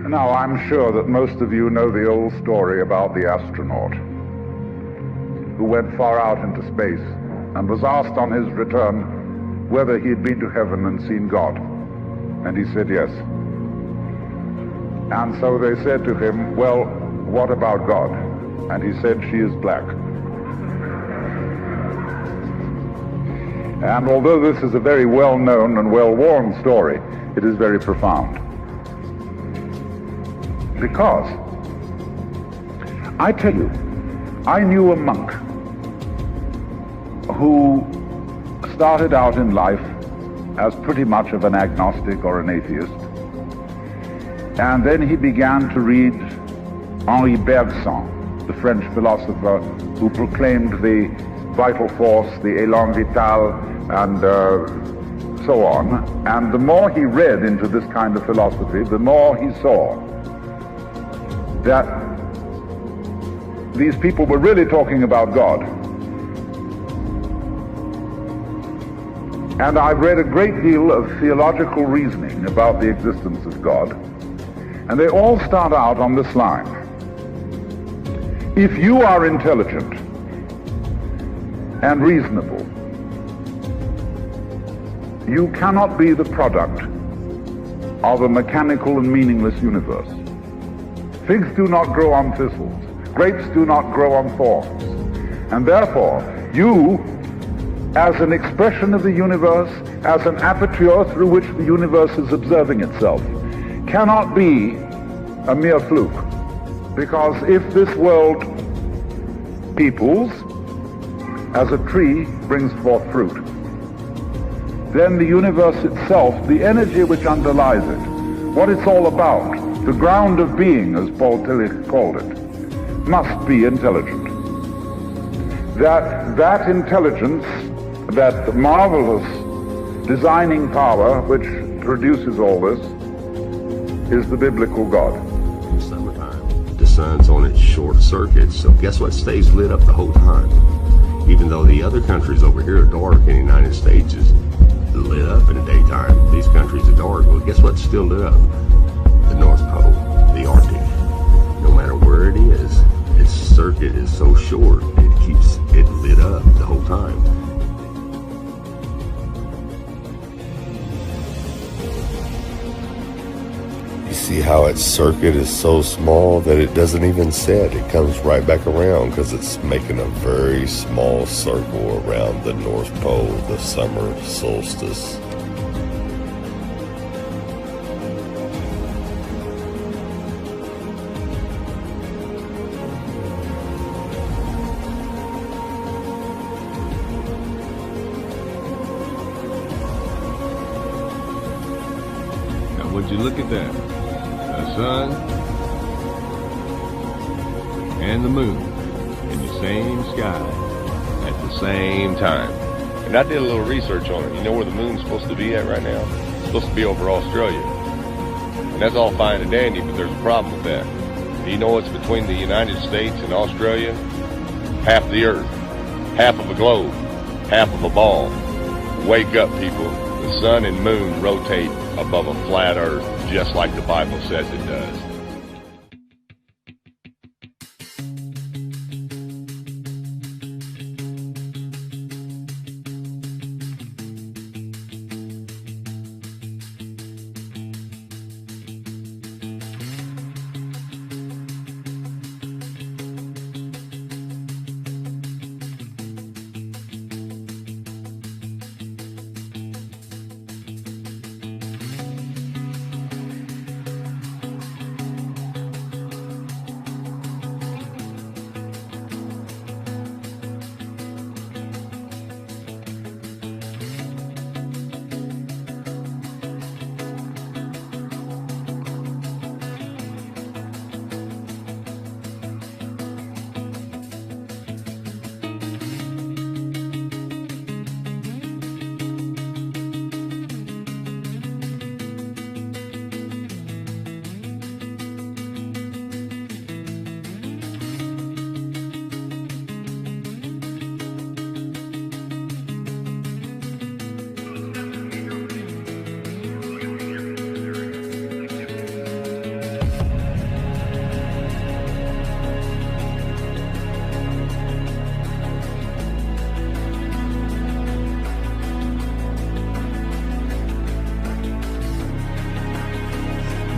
Now, I'm sure that most of you know the old story about the astronaut who went far out into space and was asked on his return whether he had been to heaven and seen God. And he said yes. And so they said to him, well, what about God? And he said, she is black. And although this is a very well-known and well-worn story, it is very profound. Because, I tell you, I knew a monk who started out in life as pretty much of an agnostic or an atheist. And then he began to read Henri Bergson, the French philosopher who proclaimed the vital force, the élan vital, and so on. And the more he read into this kind of philosophy, the more he saw that these people were really talking about God. And I've read a great deal of theological reasoning about the existence of God, and they all start out on this line. If you are intelligent and reasonable, you cannot be the product of a mechanical and meaningless universe. Figs do not grow on thistles. Grapes do not grow on thorns. And therefore, you, as an expression of the universe, as an aperture through which the universe is observing itself, cannot be a mere fluke. Because if this world peoples, as a tree brings forth fruit, then the universe itself, the energy which underlies it, what it's all about, the ground of being, as Paul Tillich called it, must be intelligent. That intelligence, that marvelous designing power which produces all this, is the biblical God. In the summertime, the sun's on its short circuit, so guess what stays lit up the whole time? Even though the other countries over here are dark, and the United States is lit up in the daytime, these countries are dark. Well, guess what's still lit up? The North Pole, the Arctic. No matter where it is, its circuit is so short, it keeps it lit up the whole time. You see how its circuit is so small that it doesn't even set. It comes right back around because it's making a very small circle around the North Pole, the summer solstice. Now would you look at that? The sun and the moon in the same sky at the same time. And I did a little research on it. You know where the moon's supposed to be at right now? It's supposed to be over Australia. And that's all fine and dandy, but there's a problem with that. Do you know what's between the United States and Australia? Half the earth, half of a globe, half of a ball. Wake up, people. The sun and moon rotate above a flat earth, just like the Bible says it does.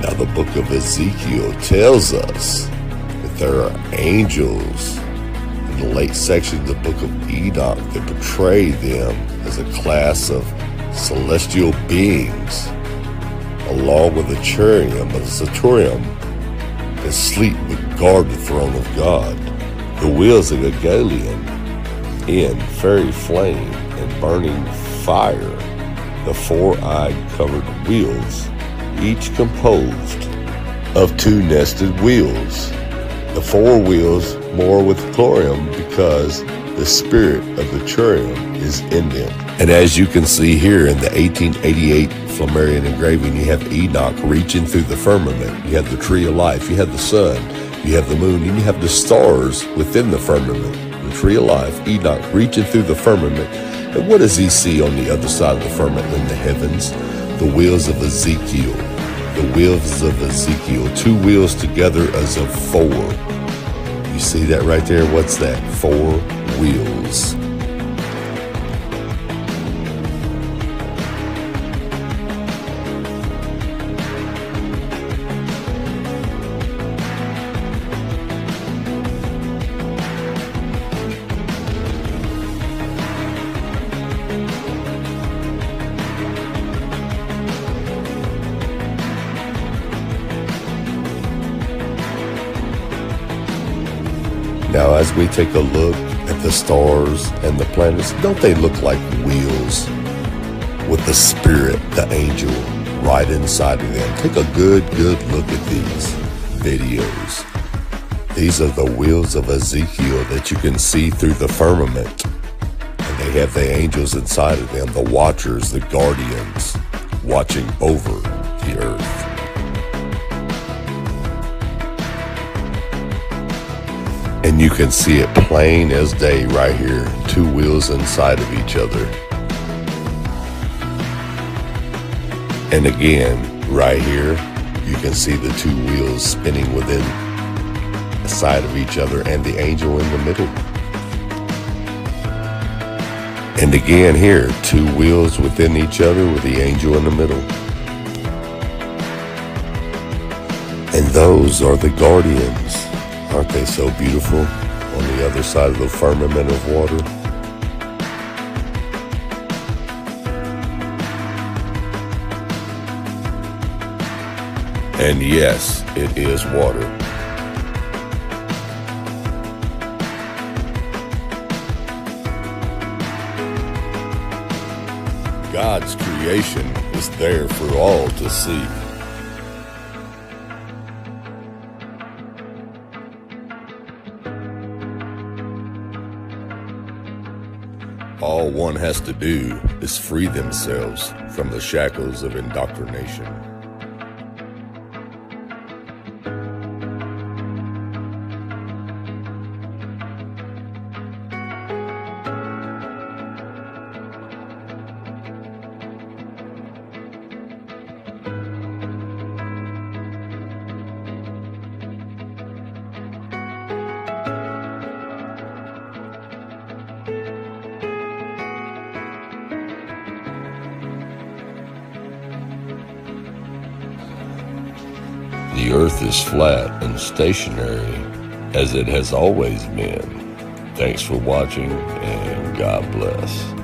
Now the book of Ezekiel tells us that there are angels in the late section of the book of Enoch that portray them as a class of celestial beings, along with the cherubim of the Satorium that sleep but guard the throne of God. The wheels of Galilean in fiery flame and burning fire, the four-eyed covered wheels, each composed of two nested wheels. The four wheels more with chlorium because the spirit of the cherubim is in them. And as you can see here in the 1888 Flammarion engraving, you have Enoch reaching through the firmament. You have the tree of life, you have the sun, you have the moon, and you have the stars within the firmament. The tree of life, Enoch reaching through the firmament. And what does he see on the other side of the firmament in the heavens? The wheels of Ezekiel. The wheels of Ezekiel, two wheels together as of four. You see that right there? What's that? Four wheels. Now, as we take a look at the stars and the planets, don't they look like wheels with the spirit, the angel, right inside of them? Take a good look at these videos. These are the wheels of Ezekiel that you can see through the firmament. And they have the angels inside of them, the watchers, the guardians, watching over the earth. And you can see it plain as day right here, two wheels inside of each other. And again, right here, you can see the two wheels spinning within the side of each other and the angel in the middle. And again here, two wheels within each other with the angel in the middle. And those are the guardians. Aren't they so beautiful on the other side of the firmament of water? And yes, it is water. God's creation is there for all to see. All one has to do is free themselves from the shackles of indoctrination. The earth is flat and stationary as it has always been. Thanks for watching, and God bless.